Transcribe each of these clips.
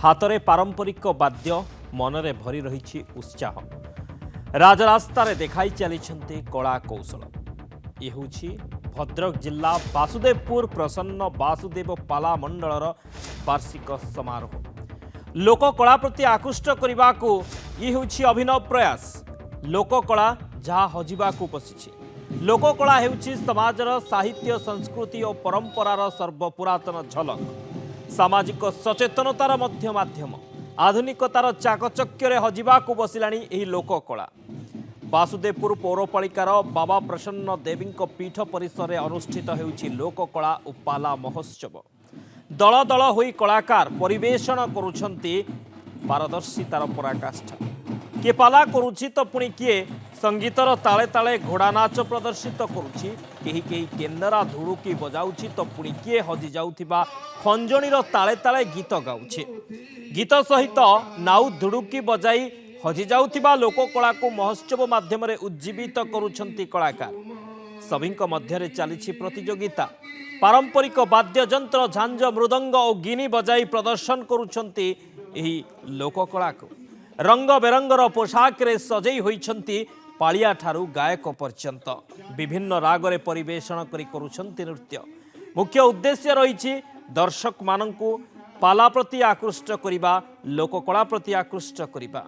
हातरे पारंपरिक वाद्य मनरे भरी रही उत्साह राजरास्तार देखाई चली कला कौशल। ये हूँ भद्रक जिला वासुदेवपुर प्रसन्न वासुदेव पाला मंडलर वार्षिक समारोह। लोककला प्रति आकृष्ट करने को ये हूँ अभिनव प्रयास। लोककला जहाँ हजिबाकू बसी। लोककला हेउछि समाजर साहित्य संस्कृति और परंपरार सर्वपुरातन झलक। सामाजिक सचेतनतार मध्य माध्यम। आधुनिकतार चाकचक्य हजिबाकू बसिलाणी एही लोककला। वासुदेवपुर पौरपालिकार बाबा प्रसन्न देवी पीठ परिसर में अनुष्ठित हेउछि लोककला और पाला महोत्सव। दल दल होई कलाकार परिवेषण करुछंती पारदर्शितार पराकाष्ठा। किए पाला करुछि तो पुणी किए संगीतर ताले ताले घोड़ा नाच प्रदर्शित करुछि। केही केही केन्नरा धुड़ुकी बजाउछि तो पुणी किए हजि जाउथिबा खंजणीर ताले ताले गीत गाउछि। गीत सहित नाउ धुड़ुकी बजाई हजि जाउथिबा लोककला को महोत्सव माध्यम उज्जीवित करुछंती कलाकार। सभिंक मध्यरे चलीछि प्रतियोगिता। पारंपरिक वाद्ययंत्र झांझ मृदंग और गिनी बजाई प्रदर्शन करुछंती एही लोककला को। रंग बेरंगर पोशाक रे सजई होइछंती पालिया ठारू गायक पर्यंत। विभिन्न रागरे परिवेषण करी करुछंती नृत्य। मुख्य उद्देश्य रही दर्शक मानंकु पाला प्रति आकृष्ट करिबा, लोककला प्रति आकृष्ट करिबा।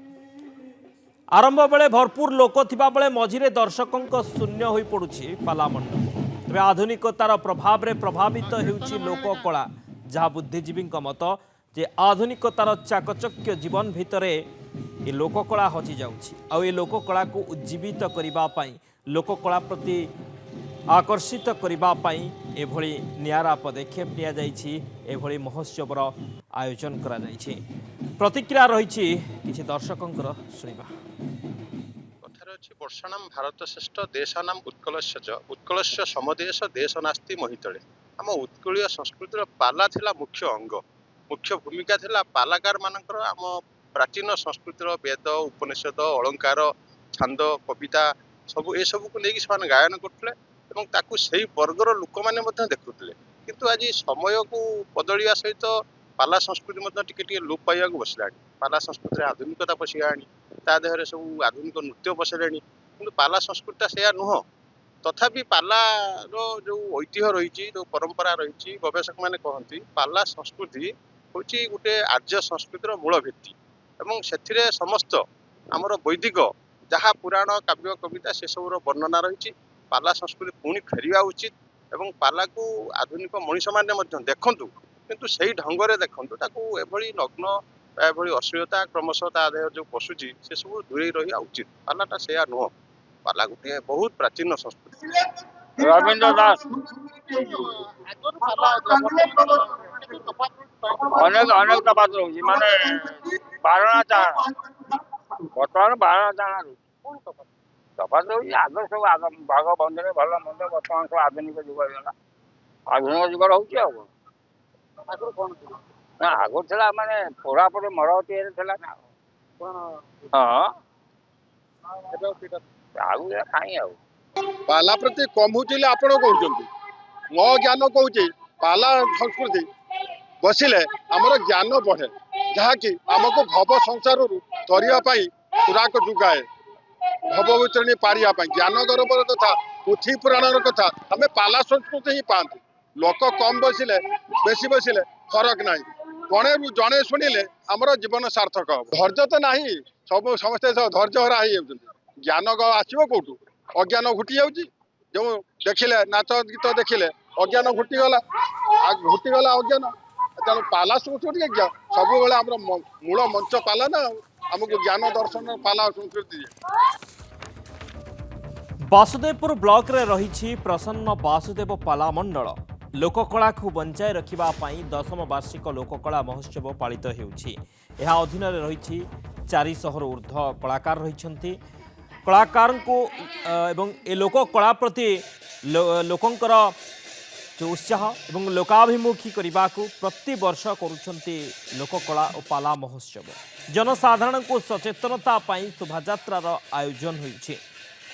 आरंभ बेले भरपूर लोक थिबा बेले मझिरे दर्शकों शून्य होई पड़ुछि पाला मंडल। तबे आधुनिकतार प्रभाव रे प्रभावित हेउछि लोककला। जहाँ बुद्धिजीवी मत जे आधुनिकतार चाकचक्य जीवन भितरे ये लोककला हजि जाउछि। आ ये लोककला को उज्जीवित करिबा पई, लोककला प्रति आकर्षित करिबा पई एभଳି नियारा पदक्षेप निया जाइछि। एभଳି महोत्सवर आयोजन करा जाइछि। प्रतिक्रिया रहिछि किछि दर्शकंकर सुनिबा। कथार अछि वर्षाणाम भारत श्रेष्ठ देशानाम उत्कलस्य च उत्कलस्य समदेश देश नास्ति महितळे। आम उत्कलीय संस्कृतिर पाला थिला मुख्य अंग। मुख्य भूमिका थिला पालाकार मानकर। आम प्राचीन संस्कृतिर वेद उपनिषद अलंकार छांद कविता सब ए सब को लेकिन से गायन करते এবং ତାକୁ ସେହି ବର୍ଗର ଲୋକମାନେ ମଧ୍ୟ ଦେଖୁଥିଲେ। କିନ୍ତୁ ଆଜି ସମୟକୁ ବଦଳିବା ସହିତ ପାଲା ସଂସ୍କୃତି ମଧ୍ୟ ଟିକେ ଟିକେ ଲୋପ ପାଇବାକୁ ବସିଲାଣି। ପାଲା ସଂସ୍କୃତିରେ ଆଧୁନିକତା ପଶିଗଲାଣି। ତା ଦେହରେ ସବୁ ଆଧୁନିକ ନୃତ୍ୟ ପଶିଲାଣି। କିନ୍ତୁ ପାଲା ସଂସ୍କୃତିଟା ସେୟା ନୁହଁ। ତଥାପି ପାଲାର ଯେଉଁ ଐତିହ୍ୟ ରହିଛି, ଯେଉଁ ପରମ୍ପରା ରହିଛି, ଗବେଷକମାନେ କହନ୍ତି ପାଲା ସଂସ୍କୃତି ହେଉଛି ଗୋଟେ ଆର୍ଯ୍ୟ ସଂସ୍କୃତିର ମୂଳ ଭିତ୍ତି। ଏବଂ ସେଥିରେ ସମସ୍ତ ଆମର ବୈଦିକ ଯାହା ପୁରାଣ କାବ୍ୟ କବିତା ସେସବୁର ବର୍ଣ୍ଣନା ରହିଛି। पाला संस्कृति पुणी फेरिया उचित एवं पाला को आधुनिक मनीष मैंने देखु किंतु से ढंगे देखु ताकू एभली नग्न एभली अश्लीलता क्रमशः ता देह जो पशुची से सब दूरे रहा उचित। पालाटा से नुह। पाला गोटे बहुत प्राचीन संस्कृति। रविंद्र दास अनेक अनेक तफात रही माने बारणा चाणा बर्तमान बारणा चाणा तफात रही। आग सब आग भाग बंधे भल मंद बर्तमान सब आधुनिक जुग होगा। आधुनिक जुग रोचे ना आग था माने पोड़ापोड़ी मरती ना हाँ आगे खाई आ पाला प्रति कम हो आप मो ज्ञान कहूँ पाला संस्कृति बसिले आमर ज्ञान बढ़े जहाँकि आमको भव संसार तरियापाई खुराक जुगाए भवभूतरणी पारिया ज्ञान गौरवर कथा पुथी पुराण कथा आम पाला संस्कृति ही पाती। लोक कम बसिले बेसी बसिले फरक ना जड़े जड़े शुणिले आमर जीवन सार्थक हम। धैर्य तो ना सब समस्ते धैर्य हरा हो ज्ञान आसो कौटू अज्ञान घुटी जाऊँगी। जो देखिले नाच गीत देखिले अज्ञान घुटीगला अज्ञान। तेणु पाला संस्कृति सब मूल मंच पाला ना आमको ज्ञान दर्शन पाला संस्कृति। वासुदेवपुर ब्लॉक रे रही प्रसन्न वासुदेव पाला मंडल लोककला को बंचाई रखिबा पई 10म वार्षिक लोककला महोत्सव पालित हेउछि। एहा अधीन रही 400 ऊर्ध्व कलाकार रही। कलाकार को एवं ए लोककला प्रति लोकंकर जो उत्साह एवं लोकाभिमुखी करने को प्रति वर्ष करुछंती लोककला और पाला महोत्सव। जनसाधारण को सचेतनता पाई शोभायात्रार आयोजन होइछि।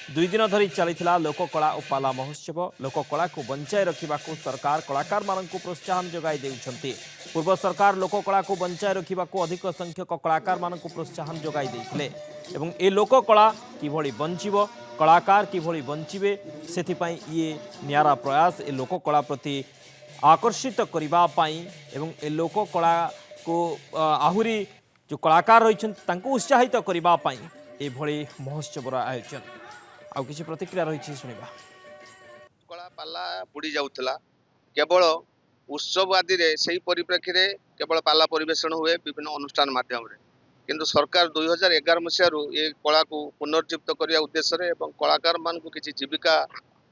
दुई दिन धरी चली लोककला और पाला महोत्सव। लोककला को बंचाई रखा सरकार कलाकार मानक प्रोत्साहन जगाई देउछंती। पूर्व सरकार लोककला को बंचाई रखा अधिक संख्यक कलाकार मानक प्रोत्साहन जगाई देइथिले एवं ए लोककला किभଳି बंचिबो कलाकार किभଳି बंचिबे सेथिपाई ये नियारा प्रयास ए लोककला प्रति आकर्षित करबा पाई एवं ए लोककला को आहुरी जो कलाकार रही उत्साहित करबा पाई एभଳି महोत्सवर आयोजन। आउ किसी प्रतिक्रिया रही शुणा। कला पाला बुड़ी जाउथला केवल उत्सव आदि रे सही परिप्रेक्षी रे केवल पाला परिवेषण हुए विभिन्न अनुष्ठान माध्यम रे किंतु सरकार 2011 मसीहारू ये कला को पुनर्जीवित करने उद्देश्य रे एवं कलाकार मान को किसी जीविका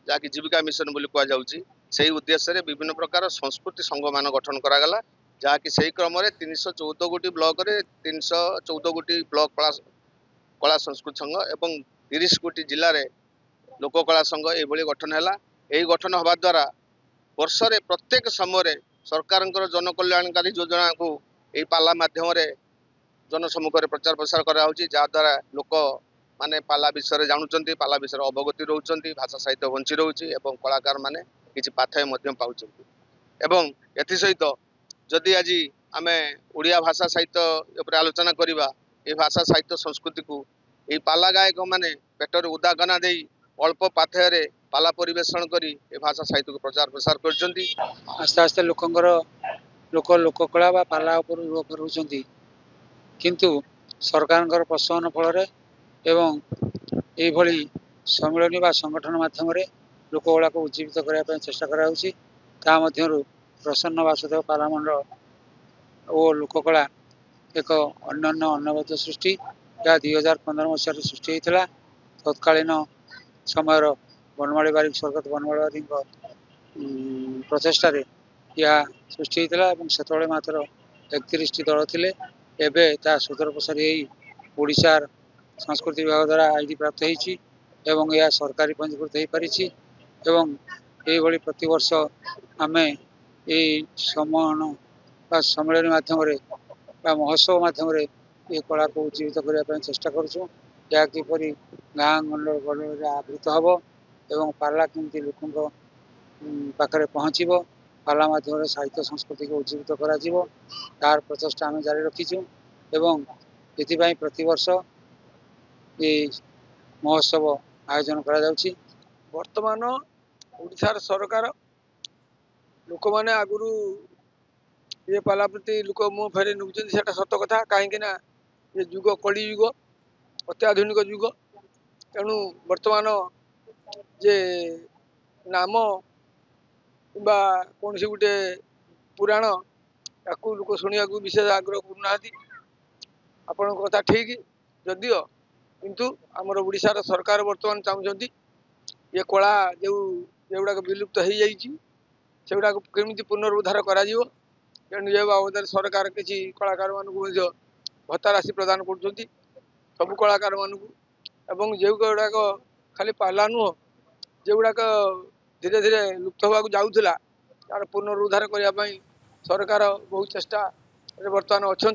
जाकि जीविका मिशन बोली कह जाउची सही उद्देश्य रे विभिन्न प्रकार संस्कृति संघ मान गठन करागला जहाँकि सही क्रम रे 314 गोटी ब्लॉक रे 314 गोटी ब्लॉक कला संस्कृति संघ एवं 30 गोटी जिले में लोककला संघ ये गठन है। यही गठन हवा द्वारा वर्ष रे प्रत्येक समय सरकार जनकल्याणकारी योजना को यही पाला माध्यम जनसम्मुख में प्रचार प्रसार कराद्वारा लोक माने पाला विषय जानुंट पाला विषय अवगति रोचे भाषा साहित्य बंची रोचे और कलाकार माने किसी पाथेय पाँच एवं एसहित जदि आज आम ओडिया भाषा साहित्य आलोचना करवा ये भाषा साहित्य संस्कृति को यही पाला गायक माने पेटर उदागना दे अल्प पाथेय पाला परिवेषण करी ए भाषा साहित्य को प्रचार प्रसार कर आस्ते आस्ते लोककला पाला रोचंती किंतु सरकार प्रोत्साहन फल एवं यही सम्मिलनी बा संगठन माध्यम लोककला को उज्जीवित करने चेष्टा कर प्रसन्न वासुदेव पाला मंडल और लोककला एक अन्य अनवद्य सृष्टि या 2015 मसीह सृष्टि होता तत्कालीन समय बनमाली बारिक स्वर्गत बनमाली बारिक प्रचेषा यह सृष्टि होता से मात्र 31 दल थे एवं ता सुदूर प्रसारी ओडिशार संस्कृति विभाग द्वारा आईडी प्राप्त होती यह सरकारी पंजीकृत हो पारी एवं प्रतिवर्ष आम ये सम्मेलन माध्यम महोत्सव माध्यम ये कला को उज्जीवित करने चेष्टा करूँ या किपरि गाँ गंडल गंडल आवृत हम एवं पाला केमती लोक पाखे पहुँचब पाला माध्यम साहित्य संस्कृति को उज्जीवित कर प्रचेषा आम जारी रखीचु एवं ये प्रतिवर्ष ये महोत्सव आयोजन कर वर्तमान ओडिशार सरकार लोक मैंने आगुरी ये पाला प्रति लोक मुँह फेरी नुचुंती से सत कथा कहीं ये युग कली युग अत्याधुनिक युग तेणु वर्तमान जे नाम कि कौन गोटे पुराण ताकू लोक शुणा विशेष आग्रह करना आपण कथा ठीक जदियो किंतु आमर ओडिशार सरकार वर्तमान चाहते ये कला जोगुड़ाक विलुप्त हो जाइए सेगुड़ा केमी पुनरुद्धार कर तेणु ये बाबद सरकार किसी कलाकार मानक भत्ता राशि प्रदान कर सबू कलाकार मानक जो गुड़ाक खाली पाला नुह जोगुड़ाक धीरे धीरे लुप्त होगा जाऊला तार पुनरुद्धार करने सरकार बहुत चेष्टा बर्तमान अच्छा।